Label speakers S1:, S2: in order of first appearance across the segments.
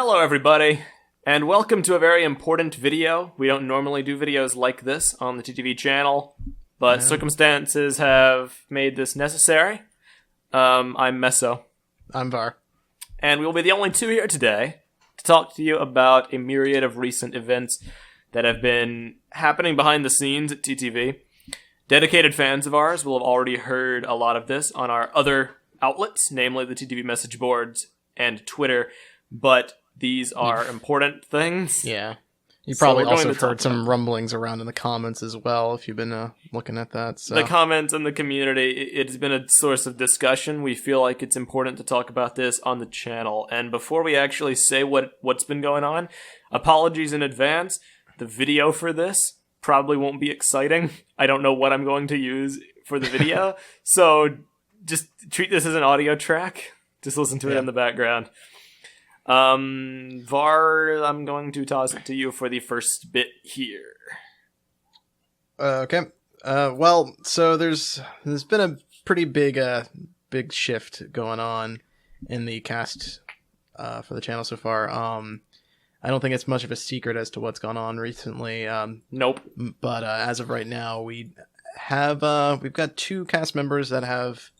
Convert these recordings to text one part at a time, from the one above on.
S1: Hello everybody, and welcome to a very important video. We don't normally do videos like this on the TTV channel, but circumstances have made this necessary. I'm Meso.
S2: I'm Var.
S1: And we will be the only two here today to talk to you about a myriad of recent events that have been happening behind the scenes at TTV. Dedicated fans of ours will have already heard a lot of this on our other outlets, namely the TTV message boards and Twitter, but these are important things.
S2: Yeah. You probably also have heard some rumblings around in the comments as well, if you've been looking at that. So.
S1: The comments in the community, it's been a source of discussion. We feel like it's important to talk about this on the channel. And before we actually say what's been going on, apologies in advance. The video for this probably won't be exciting. I don't know what I'm going to use for the video. So just treat this as an audio track. Just listen to it in the background. Var, I'm going to toss it to you for the first bit here.
S2: Okay. Well, so there's been a pretty big shift going on in the cast for the channel so far. I don't think it's much of a secret as to what's gone on recently.
S1: Nope.
S2: But as of right now, we've got two cast members that have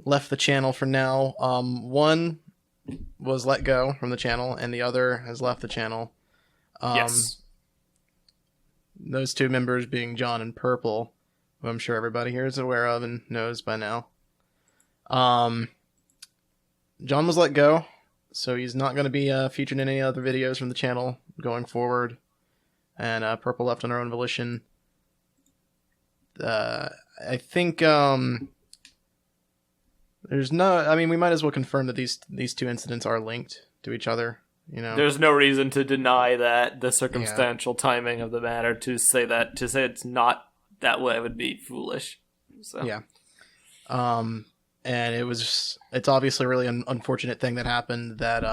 S2: left the channel for now. One was let go from the channel, and the other has left the channel.
S1: Yes.
S2: Those two members being John and Purple, who I'm sure everybody here is aware of and knows by now. John was let go, so he's not going to be featured in any other videos from the channel going forward. And Purple left on her own volition. I think... There's no... I mean, we might as well confirm that these two incidents are linked to each other, you know?
S1: There's no reason to deny that, the circumstantial timing of the matter. To say it's not that way would be foolish. So. Yeah.
S2: And it's obviously a really unfortunate thing that happened that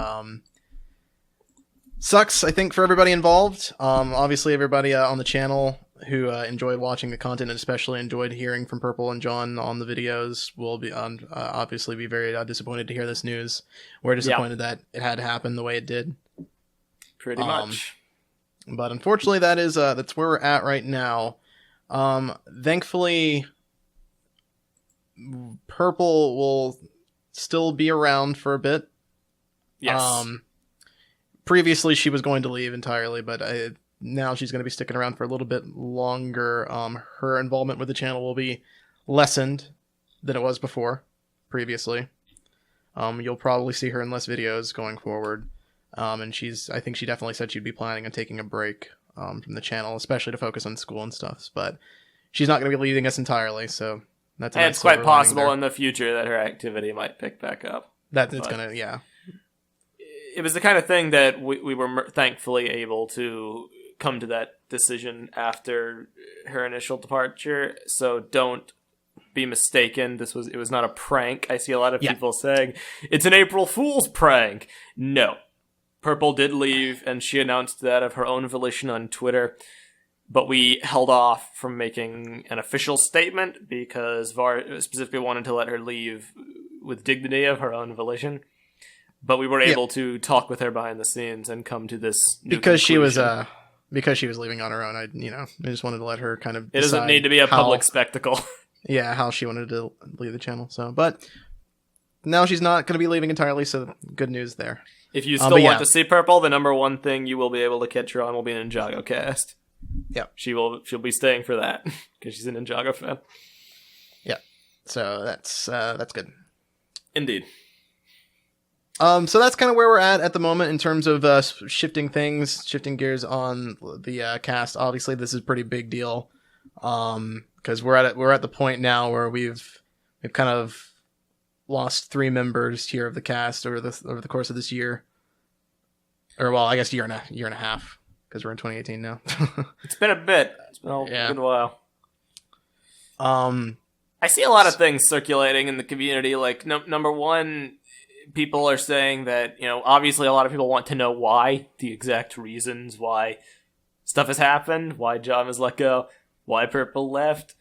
S2: sucks, I think, for everybody involved. Obviously, everybody on the channel who enjoyed watching the content and especially enjoyed hearing from Purple and John on the videos will be obviously be very disappointed to hear this news. We're disappointed that it had to happen the way it did.
S1: Pretty much.
S2: But unfortunately, that's where we're at right now. Thankfully, Purple will still be around for a bit.
S1: Yes.
S2: Previously, she was going to leave entirely, but now she's going to be sticking around for a little bit longer. Her involvement with the channel will be lessened than it was previously. You'll probably see her in less videos going forward. And I think she definitely said she'd be planning on taking a break from the channel, especially to focus on school and stuff. But she's not going to be leaving us entirely, so that's.
S1: And it's quite possible in the future that her activity might pick back up. It was the kind of thing that we were thankfully able to come to that decision after her initial departure, so don't be mistaken. It was not a prank. I see a lot of people saying, it's an April Fool's prank. No. Purple did leave, and she announced that of her own volition on Twitter, but we held off from making an official statement because Var specifically wanted to let her leave with dignity of her own volition. But we were able to talk with her behind the scenes and come to this new conclusion.
S2: Because she was leaving on her own. I just wanted to let her kind of.
S1: It doesn't need to be a public spectacle.
S2: Yeah, how she wanted to leave the channel. So, but now she's not going to be leaving entirely. So good news there.
S1: If you still want to see Purple, the number one thing you will be able to catch her on will be an Ninjago cast.
S2: Yeah, she'll
S1: be staying for that because she's a Ninjago fan.
S2: Yeah, so that's good.
S1: Indeed.
S2: So that's kind of where we're at the moment in terms of shifting gears on the cast. Obviously, this is a pretty big deal because we're at the point now where we've kind of lost 3 members here of the cast over the course of this year, or well, I guess year and a half because we're in 2018 now.
S1: It's been a bit. It's been a good while. I see a lot of things circulating in the community. Like number one. People are saying that, obviously a lot of people want to know why, the exact reasons why stuff has happened, why John was let go, why Purple left.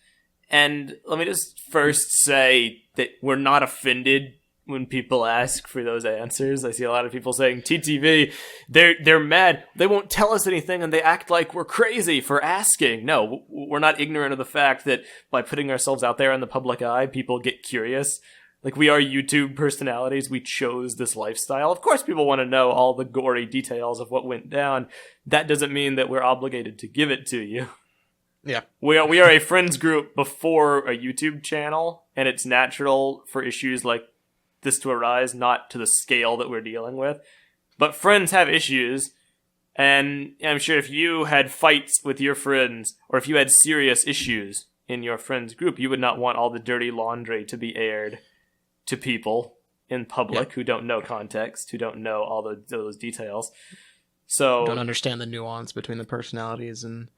S1: And let me just first say that we're not offended when people ask for those answers. I see a lot of people saying TTV, they're mad. They won't tell us anything and they act like we're crazy for asking. No, we're not ignorant of the fact that by putting ourselves out there in the public eye, people get curious. Like, we are YouTube personalities. We chose this lifestyle. Of course, people want to know all the gory details of what went down. That doesn't mean that we're obligated to give it to you.
S2: Yeah.
S1: We are a friends group before a YouTube channel, and it's natural for issues like this to arise, not to the scale that we're dealing with. But friends have issues, and I'm sure if you had fights with your friends, or if you had serious issues in your friends group, you would not want all the dirty laundry to be aired to people in public who don't know context, who don't know all those details. So
S2: don't understand the nuance between the personalities and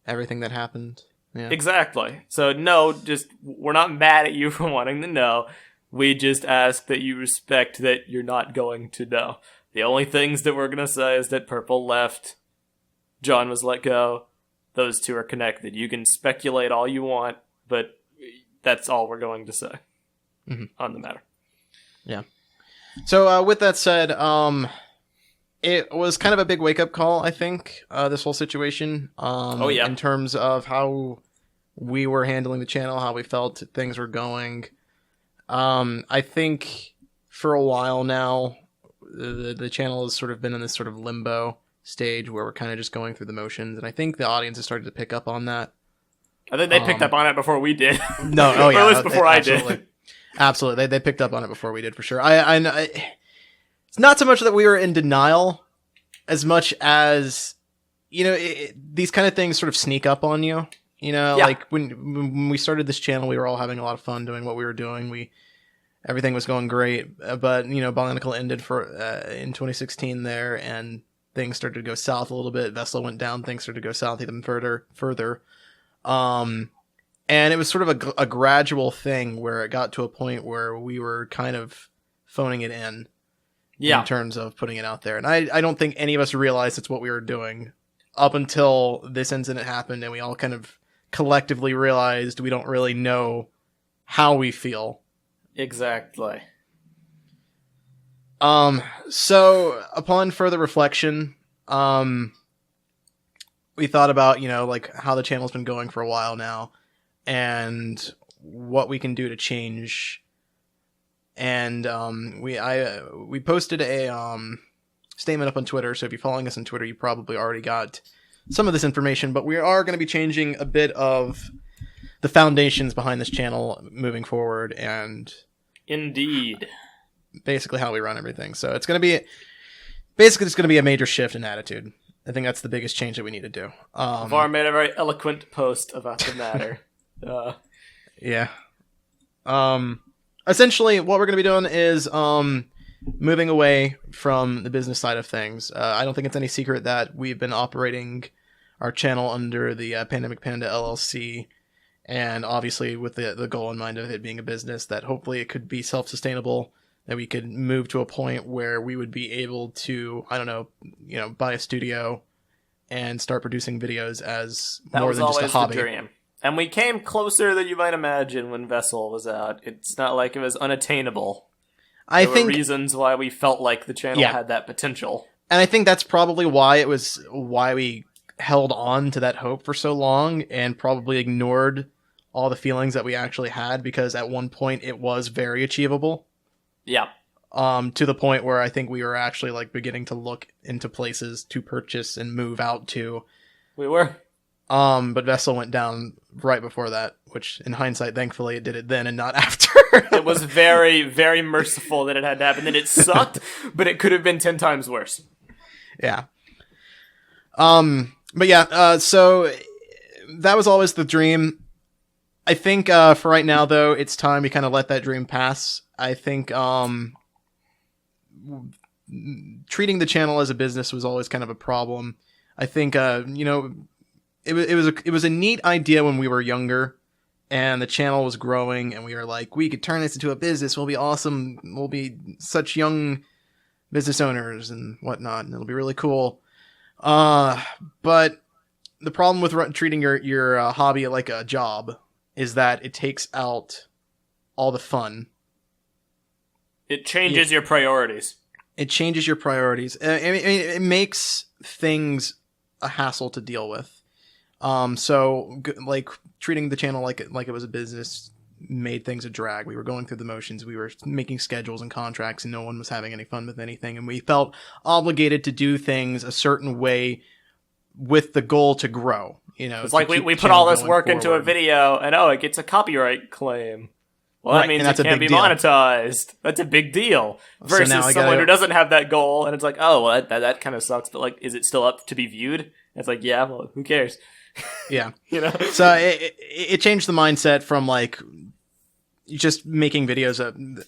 S2: everything that happened. Yeah.
S1: Exactly. So no, we're not mad at you for wanting to know. We just ask that you respect that you're not going to know. The only things that we're going to say is that Purple left, John was let go, those two are connected. You can speculate all you want, but that's all we're going to say on the matter.
S2: Yeah. So with that said, it was kind of a big wake-up call, I think, this whole situation. In terms of how we were handling the channel, how we felt things were going. I think for a while now, the channel has sort of been in this sort of limbo stage where we're kind of just going through the motions, and I think the audience has started to pick up on that.
S1: I think they picked up on it before we did.
S2: No, oh yeah,
S1: or at least before I did.
S2: Absolutely, they picked up on it before we did for sure. It's not so much that we were in denial, as much as these kind of things sort of sneak up on you. Like when we started this channel, we were all having a lot of fun doing what we were doing. Everything was going great, but Bionicle ended in 2016 there, and things started to go south a little bit. Vessel went down, things started to go south even further. And it was sort of a gradual thing where it got to a point where we were kind of phoning it in terms of putting it out there. And I don't think any of us realized it's what we were doing up until this incident happened, and we all kind of collectively realized we don't really know how we feel.
S1: Exactly.
S2: So upon further reflection, we thought about, like how the channel's been going for a while now and what we can do to change. And we posted a statement up on Twitter. So if you're following us on Twitter, you probably already got some of this information, but we are going to be changing a bit of the foundations behind this channel moving forward, and
S1: indeed,
S2: basically how we run everything. So it's going to be a major shift in attitude. I think that's the biggest change that we need to do.
S1: Var made a very eloquent post about the matter.
S2: Yeah. Essentially, what we're going to be doing is moving away from the business side of things. I don't think it's any secret that we've been operating our channel under the Pandemic Panda LLC, and obviously with the goal in mind of it being a business that hopefully it could be self-sustainable, that we could move to a point where we would be able to, buy a studio and start producing videos as more than just a hobby. That was always the dream.
S1: And we came closer than you might imagine when Vessel was out. It's not like it was unattainable. There were reasons why we felt like the channel had that potential.
S2: And I think that's probably why we held on to that hope for so long and probably ignored all the feelings that we actually had, because at one point it was very achievable.
S1: Yeah.
S2: To the point where I think we were actually beginning to look into places to purchase and move out to.
S1: We were.
S2: But Vessel went down right before that, which in hindsight, thankfully, it did it then and not after.
S1: It was very, very merciful that it had to happen. And it sucked, but it could have been 10 times worse.
S2: Yeah. But yeah, so that was always the dream. I think for right now, though, it's time we kind of let that dream pass. I think treating the channel as a business was always kind of a problem. I think it was a neat idea when we were younger, and the channel was growing, and we were like, we could turn this into a business. We'll be awesome. We'll be such young business owners and whatnot, and it'll be really cool. But the problem with treating your hobby like a job is that it takes out all the fun
S1: It changes your priorities.
S2: It changes your priorities. It makes things a hassle to deal with. So like treating the channel like it was a business made things a drag. We were going through the motions. We were making schedules and contracts, and no one was having any fun with anything. And we felt obligated to do things a certain way with the goal to grow. You know,
S1: it's like we put all this work into a video, and it gets a copyright claim. Well, that means it can't be monetized. That's a big deal. Versus someone who doesn't have that goal, and it's like, oh, well, that kind of sucks. But like, is it still up to be viewed? And it's like, yeah, well, who cares?
S2: Yeah.
S1: You know.
S2: So it changed the mindset from like just making videos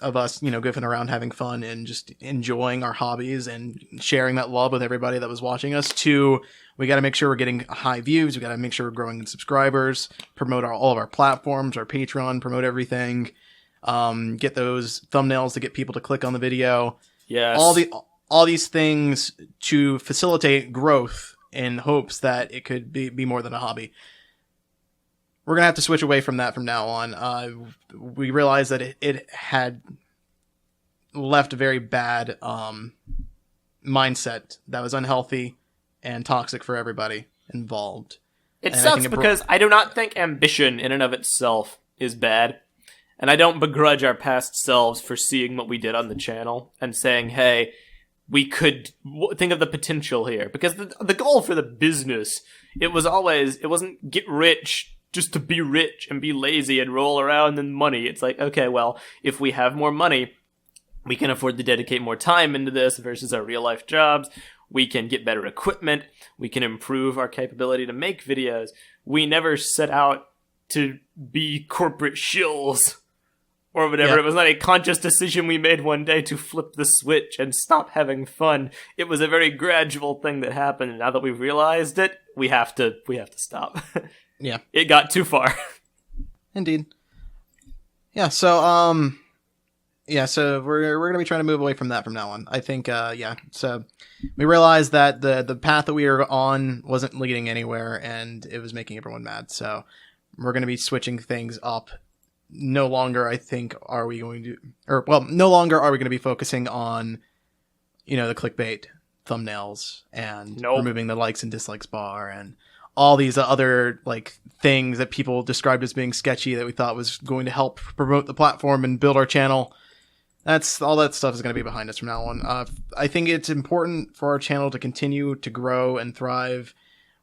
S2: of us, you know, goofing around, having fun, and just enjoying our hobbies and sharing that love with everybody that was watching us, to we got to make sure we're getting high views. We got to make sure we're growing in subscribers, promote all of our platforms, our Patreon, promote everything, get those thumbnails to get people to click on the video.
S1: Yes.
S2: All these things to facilitate growth in hopes that it could be more than a hobby. We're going to have to switch away from that from now on. We realized that it had left a very bad mindset that was unhealthy and toxic for everybody involved.
S1: It sucks because I do not think ambition in and of itself is bad. And I don't begrudge our past selves for seeing what we did on the channel and saying, hey, we could think of the potential here. Because the goal for the business, it wasn't get rich just to be rich and be lazy and roll around in money. It's like, okay, well, if we have more money, we can afford to dedicate more time into this versus our real life jobs. We can get better equipment. We can improve our capability to make videos. We never set out to be corporate shills or whatever. Yep. It was not a conscious decision we made one day to flip the switch and stop having fun. It was a very gradual thing that happened. And now that we've realized it, we have to stop.
S2: Yeah.
S1: It got too far.
S2: Indeed. Yeah, so so we're going to be trying to move away from that from now on. I think so we realized that the path that we were on wasn't leading anywhere, and it was making everyone mad. So we're going to be switching things up. No longer are we going to be focusing on, you know, the clickbait thumbnails and removing the likes and dislikes bar and all these other like things that people described as being sketchy that we thought was going to help promote the platform and build our channel. All that stuff is going to be behind us from now on. I think it's important for our channel to continue to grow and thrive.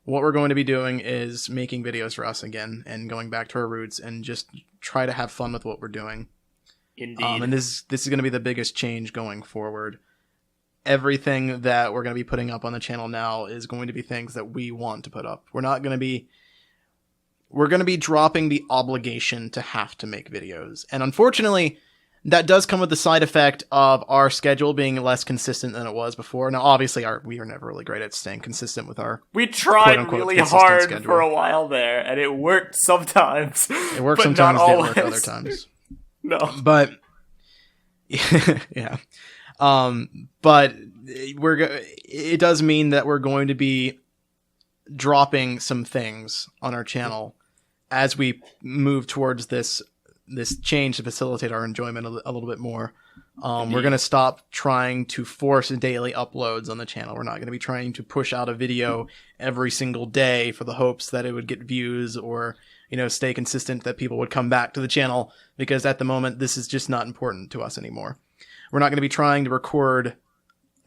S2: What we're going to be doing is making videos for us again and going back to our roots and just try to have fun with what we're doing.
S1: Indeed.
S2: And this is going to be the biggest change going forward. Everything that we're going to be putting up on the channel now is going to be things that we want to put up. We're going to be dropping the obligation to have to make videos. And unfortunately, that does come with the side effect of our schedule being less consistent than it was before. Now, obviously, we are never really great at staying consistent with our
S1: We tried really hard schedule. For a while there, and it worked sometimes.
S2: It worked sometimes, didn't work other times.
S1: No.
S2: But, yeah. But it does mean that we're going to be dropping some things on our channel as we move towards this change to facilitate our enjoyment a little bit more. We're going to stop trying to force daily uploads on the channel. We're not going to be trying to push out a video every single day for the hopes that it would get views or, you know, stay consistent, that people would come back to the channel, because at the moment, this is just not important to us anymore. We're not going to be trying to record,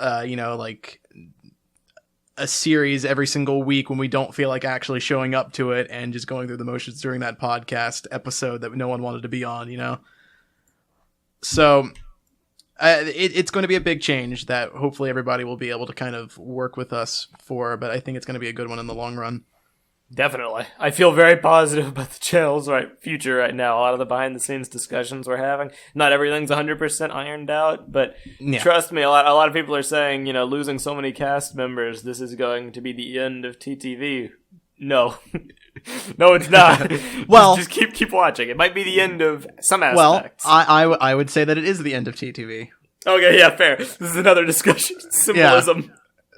S2: like a series every single week when we don't feel like actually showing up to it and just going through the motions during that podcast episode that no one wanted to be on, you know? So it's going to be a big change that hopefully everybody will be able to kind of work with us for, but I think it's going to be a good one in the long run.
S1: Definitely. I feel very positive about the channel's future right now. A lot of the behind-the-scenes discussions we're having. Not everything's 100% ironed out, but Trust me, a lot of people are saying, you know, losing so many cast members, this is going to be the end of TTV. No. No, it's not.
S2: Well,
S1: just keep watching. It might be the end of some aspects.
S2: Well, I would say that it is the end of TTV.
S1: Okay, yeah, fair. This is another discussion. Symbolism.
S2: Yeah.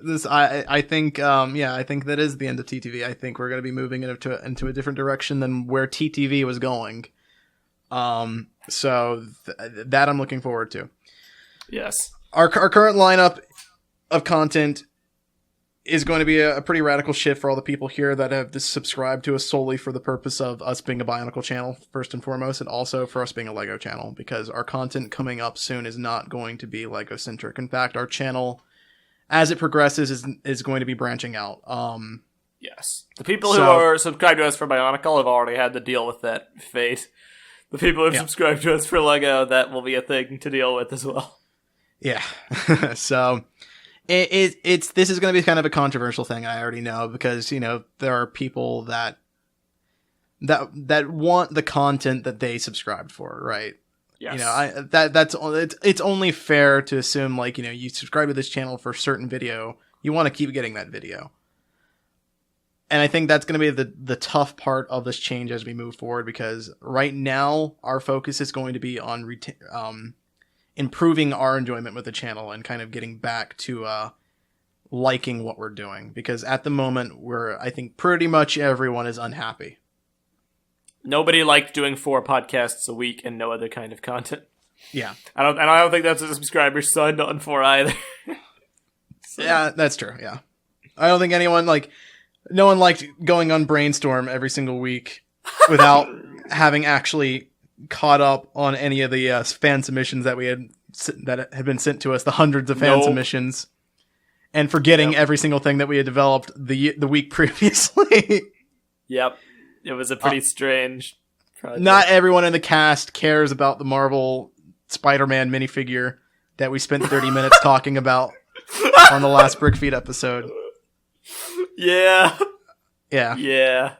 S2: I think that is the end of TTV. I think we're going to be moving into a different direction than where TTV was going. So that I'm looking forward to.
S1: Yes.
S2: Our current lineup of content is going to be a pretty radical shift for all the people here that have just subscribed to us solely for the purpose of us being a Bionicle channel, first and foremost, and also for us being a LEGO channel, because our content coming up soon is not going to be LEGO-centric. In fact, our channel, as it progresses, is going to be branching out.
S1: Yes. The people who are subscribed to us for Bionicle have already had to deal with that fate. The people who have subscribed to us for LEGO, that will be a thing to deal with as well. Yeah.
S2: So this is going to be kind of a controversial thing, I already know, because, you know, there are people that want the content that they subscribed for, right?
S1: Yes.
S2: You know, it's only fair to assume, like, you know, you subscribe to this channel for a certain video, you want to keep getting that video. And I think that's going to be the tough part of this change as we move forward, because right now our focus is going to be on improving our enjoyment with the channel and kind of getting back to liking what we're doing. Because at the moment, I think pretty much everyone is unhappy.
S1: Nobody liked doing 4 podcasts a week and no other kind of content.
S2: Yeah.
S1: I don't think that's what the subscribers signed on for either.
S2: So. Yeah, that's true, yeah. I don't think no one liked going on Brainstorm every single week without having actually caught up on any of the fan submissions that had been sent to us, the hundreds of fan submissions, and forgetting every single thing that we had developed the week previously.
S1: Yep. It was a pretty strange project.
S2: Not everyone in the cast cares about the Marvel Spider-Man minifigure that we spent 30 minutes talking about on the last BrickFeed episode.
S1: Yeah.
S2: Yeah.
S1: Yeah.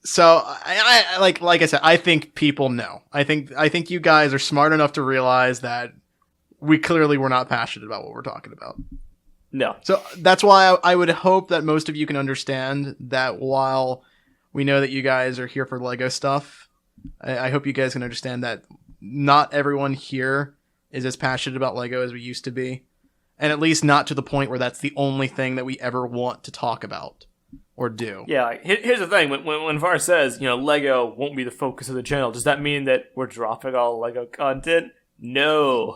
S2: So I like I said, I think people know. I think you guys are smart enough to realize that we clearly were not passionate about what we're talking about.
S1: No.
S2: So that's why I would hope that most of you can understand that while we know that you guys are here for LEGO stuff, I hope you guys can understand that not everyone here is as passionate about LEGO as we used to be. And at least not to the point where that's the only thing that we ever want to talk about or do.
S1: Yeah, like, here's the thing. When Var says, you know, LEGO won't be the focus of the channel, does that mean that we're dropping all LEGO content? No.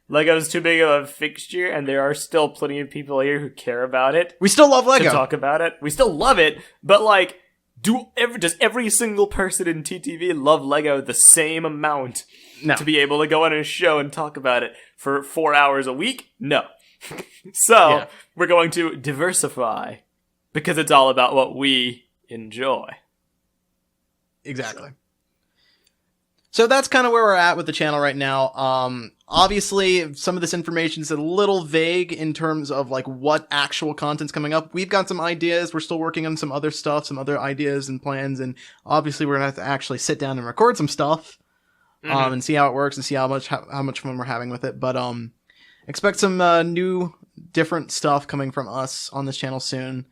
S1: LEGO's too big of a fixture, and there are still plenty of people here who care about it.
S2: We still love LEGO.
S1: To talk about it. We still love it, but, like, does every single person in TTV love LEGO the same amount to be able to go on a show and talk about it for 4 hours a week? No. So, we're going to diversify, because it's all about what we enjoy.
S2: Exactly. So that's kind of where we're at with the channel right now. Obviously, some of this information is a little vague in terms of like what actual content's coming up. We've got some ideas. We're still working on some other stuff, some other ideas and plans. And obviously, we're going to have to actually sit down and record some stuff and see how it works and see how much fun we're having with it. But expect some new, different stuff coming from us on this channel soon.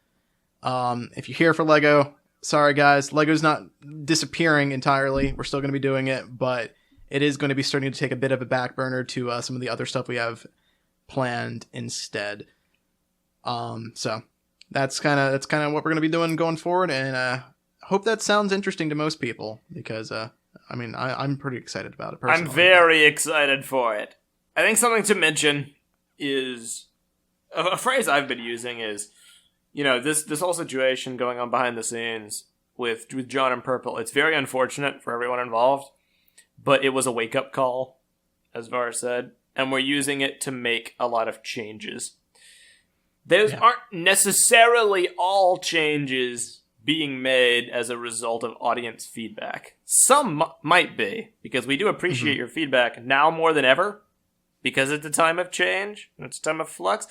S2: If you're here for LEGO, sorry guys, LEGO's not disappearing entirely. We're still going to be doing it, but it is going to be starting to take a bit of a back burner to some of the other stuff we have planned instead. So that's kind of what we're going to be doing going forward, and hope that sounds interesting to most people, because I'm pretty excited about it personally.
S1: I'm very excited for it. I think something to mention is a phrase I've been using is, you know, this whole situation going on behind the scenes with John and Purple. It's very unfortunate for everyone involved, but it was a wake-up call, as Var said, and we're using it to make a lot of changes. Those aren't necessarily all changes being made as a result of audience feedback. Some might be, because we do appreciate your feedback now more than ever, because it's a time of change, it's a time of flux,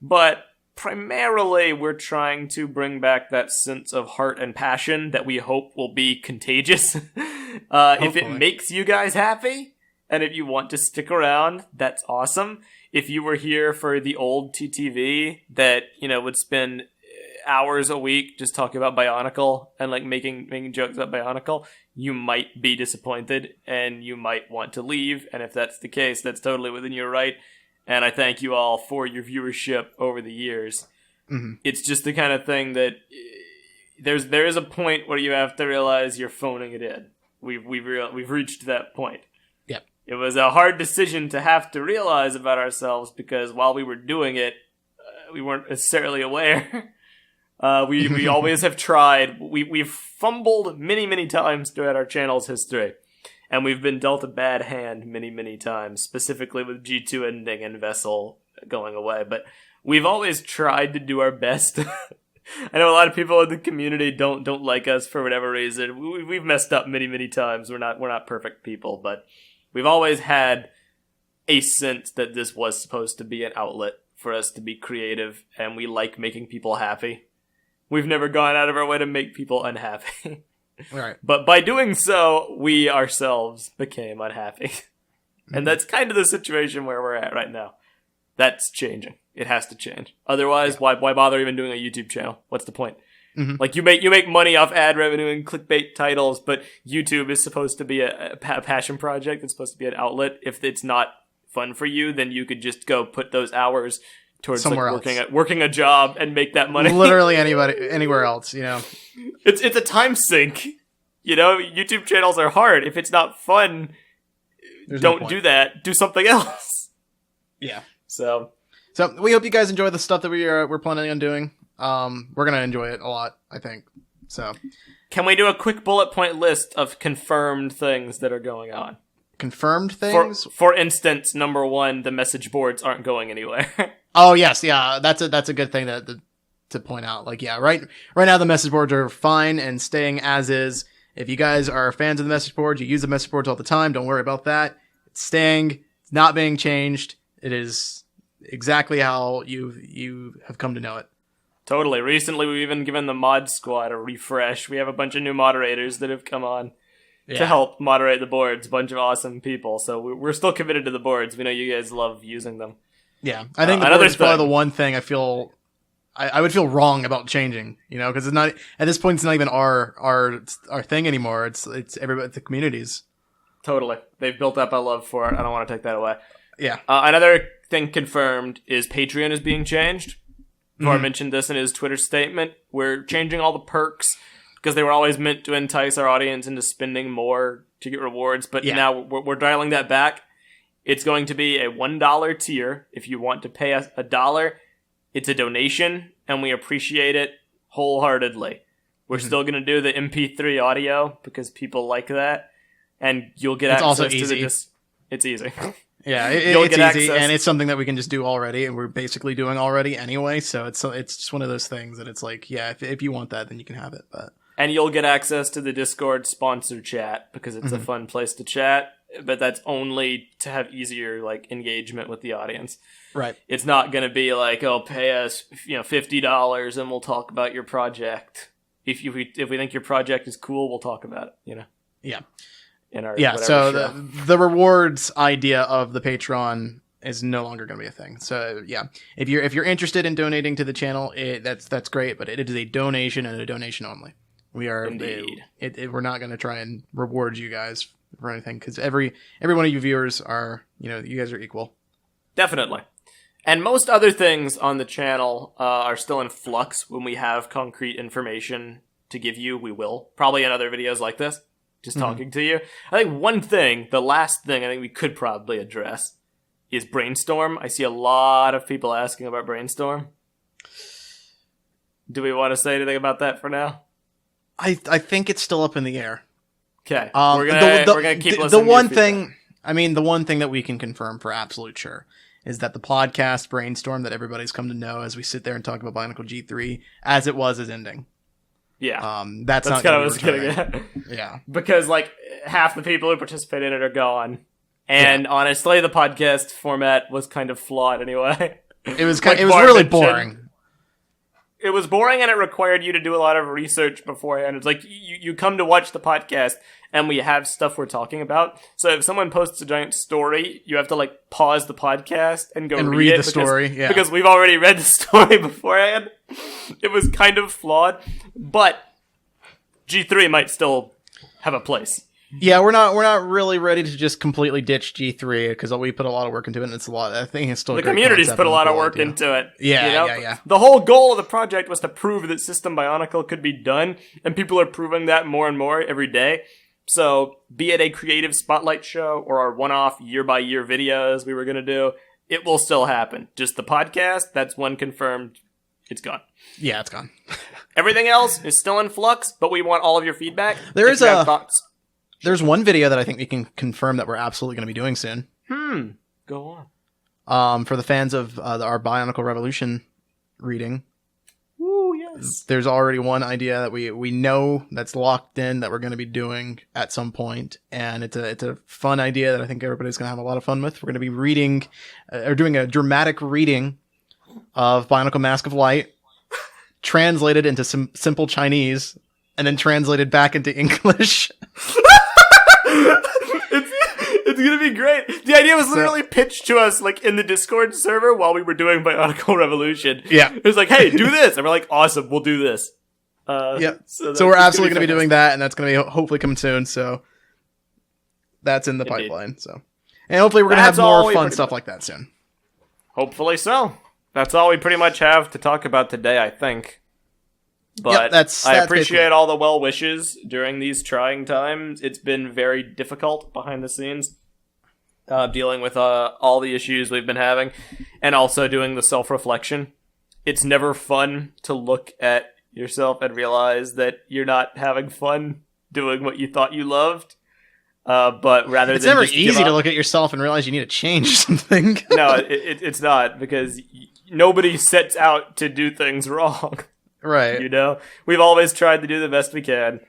S1: but primarily we're trying to bring back that sense of heart and passion that we hope will be contagious. If it makes you guys happy, and if you want to stick around, that's awesome. If you were here for the old TTV that, you know, would spend hours a week just talking about Bionicle and like making jokes about Bionicle, you might be disappointed and you might want to leave. And if that's the case, that's totally within your right. And I thank you all for your viewership over the years. It's just the kind of thing that there is a point where you have to realize you're phoning it in. We've reached that point.
S2: Yep.
S1: It was a hard decision to have to realize about ourselves because while we were doing it, we weren't necessarily aware. We always have tried. We've fumbled many, many times throughout our channel's history. And we've been dealt a bad hand many, many times, specifically with G2 ending and Vessel going away. But we've always tried to do our best. I know a lot of people in the community don't like us for whatever reason. We've messed up many, many times. We're not perfect people, but we've always had a sense that this was supposed to be an outlet for us to be creative, and we like making people happy. We've never gone out of our way to make people unhappy.
S2: Right.
S1: But by doing so, we ourselves became unhappy. And that's kind of the situation where we're at right now. That's changing. It has to change. Otherwise, why bother even doing a YouTube channel? What's the point?
S2: Mm-hmm.
S1: Like, you make money off ad revenue and clickbait titles, but YouTube is supposed to be a passion project. It's supposed to be an outlet. If it's not fun for you, then you could just go put those hours towards
S2: somewhere
S1: working a job and make that money.
S2: Literally anywhere else, you know.
S1: It's a time sink. You know, YouTube channels are hard. If it's not fun, don't do that. Do something else.
S2: Yeah.
S1: So
S2: we hope you guys enjoy the stuff that we're planning on doing. We're gonna enjoy it a lot, I think. So,
S1: can we do a quick bullet point list of confirmed things that are going on?
S2: Confirmed things?
S1: For instance, number 1, the message boards aren't going anywhere.
S2: Oh yes, yeah, that's a good thing to point out. Like, yeah, right now the message boards are fine and staying as is. If you guys are fans of the message boards, you use the message boards all the time. Don't worry about that. It's staying. It's not being changed. It is exactly how you have come to know it.
S1: Totally. Recently, we've even given the mod squad a refresh. We have a bunch of new moderators that have come on to help moderate the boards. A bunch of awesome people. So we're still committed to the boards. We know you guys love using them.
S2: Yeah, I think the board is probably the one thing I would feel wrong about changing, you know, because it's not at this point. It's not even our thing anymore. It's everybody, the communities.
S1: Totally, they've built up a love for it. I don't want to take that away.
S2: Yeah.
S1: Another thing confirmed is Patreon is being changed. Var mentioned this in his Twitter statement. We're changing all the perks because they were always meant to entice our audience into spending more to get rewards, but now we're dialing that back. It's going to be a $1 tier. If you want to pay us $1, it's a donation, and we appreciate it wholeheartedly. We're still going to do the MP3 audio because people like that, and you'll get access
S2: also
S1: to
S2: easy.
S1: It's easy.
S2: Yeah, it's easy, and it's something that we can just do already, and we're basically doing already anyway. So it's just one of those things that it's like, yeah, if you want that, then you can have it.
S1: And you'll get access to the Discord sponsor chat because it's a fun place to chat. But that's only to have easier engagement with the audience.
S2: Right.
S1: It's not going to be like, oh, pay us $50 and we'll talk about your project. If we think your project is cool, we'll talk about it. You know.
S2: Yeah.
S1: In our
S2: so
S1: show.
S2: the rewards idea of the Patreon is no longer going to be a thing. So yeah, if you're interested in donating to the channel, that's great. But it is a donation and a donation only. We are
S1: indeed.
S2: We're not going to try and reward you guys for anything because every one of you viewers are, you guys are equal.
S1: Definitely. And most other things on the channel are still in flux. When we have concrete information to give you, we will. Probably in other videos like this, just talking to you. I think the last thing I think we could probably address is Brainstorm. I see a lot of people asking about Brainstorm. Do we want to say anything about that for now?
S2: I think it's still up in the air.
S1: Okay, we're gonna keep listening.
S2: The one thing that we can confirm for absolute sure is that the podcast Brainstorm that everybody's come to know as we sit there and talk about Bionicle G3 as it was is ending.
S1: Yeah,
S2: that's not
S1: kind of what I was getting at.
S2: Yeah,
S1: because half the people who participate in it are gone, and honestly, the podcast format was kind of flawed anyway.
S2: It was really boring.
S1: It was boring, and it required you to do a lot of research beforehand. It's like, you come to watch the podcast, and we have stuff we're talking about. So if someone posts a giant story, you have to,
S2: pause the
S1: podcast and go
S2: read
S1: it
S2: the story. Yeah.
S1: Because we've already read the story beforehand. It was kind of flawed, but G3 might still have a place.
S2: Yeah, we're not really ready to just completely ditch G3 because we put a lot of work into it, and it's a lot. I think it's still
S1: the community's put a lot of work into it.
S2: Yeah, yeah.
S1: The whole goal of the project was to prove that System Bionicle could be done, and people are proving that more and more every day. So, be it a creative spotlight show or our one-off year-by-year videos we were going to do, it will still happen. Just the podcast, that's one confirmed. It's gone.
S2: Yeah, it's gone.
S1: Everything else is still in flux, but we want all of your feedback.
S2: There's one video that I think we can confirm that we're absolutely going to be doing soon.
S1: Go on.
S2: For the fans of our Bionicle Revolution reading.
S1: Ooh, yes.
S2: There's already one idea that we know that's locked in that we're going to be doing at some point, and it's a fun idea that I think everybody's going to have a lot of fun with. We're going to be reading or doing a dramatic reading of Bionicle Mask of Light, translated into some simple Chinese, and then translated back into English.
S1: It's gonna be great. The idea was literally pitched to us like in the Discord server while we were doing Bionicle Revolution.
S2: Yeah.
S1: It was like, hey, do this. And we're like, awesome, we'll do this.
S2: Yeah. So we're absolutely going to be doing that, and that's going to be hopefully coming soon. So that's in the pipeline. So, and hopefully we're going to have more fun stuff like that soon.
S1: Hopefully so. That's all we pretty much have to talk about today, I think. But I appreciate all the well wishes during these trying times. It's been very difficult behind the scenes, dealing with all the issues we've been having, and also doing the self-reflection. It's never fun to look at yourself and realize that you're not having fun doing what you thought you loved. But rather
S2: it's
S1: than
S2: never
S1: just
S2: easy to look at yourself and realize you need to change something.
S1: No, it's not, because nobody sets out to do things wrong.
S2: Right.
S1: You know, we've always tried to do the best we can,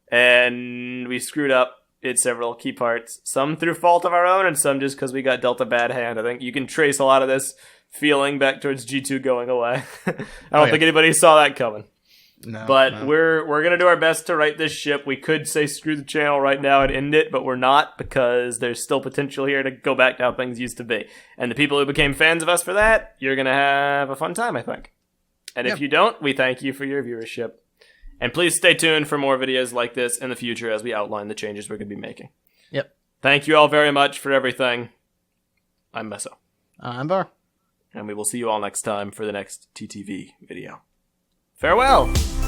S1: and we screwed up in several key parts. Some through fault of our own, and some just because we got dealt a bad hand. I think you can trace a lot of this feeling back towards G2 going away. I don't think anybody saw that coming.
S2: No,
S1: but we're gonna do our best to right this ship. We could say screw the channel right now and end it, but we're not, because there's still potential here to go back to how things used to be. And the people who became fans of us for that, you're gonna have a fun time, I think. And if you don't, we thank you for your viewership. And please stay tuned for more videos like this in the future as we outline the changes we're going to be making.
S2: Yep.
S1: Thank you all very much for everything. I'm Meso.
S2: I'm Var.
S1: And we will see you all next time for the next TTV video. Farewell!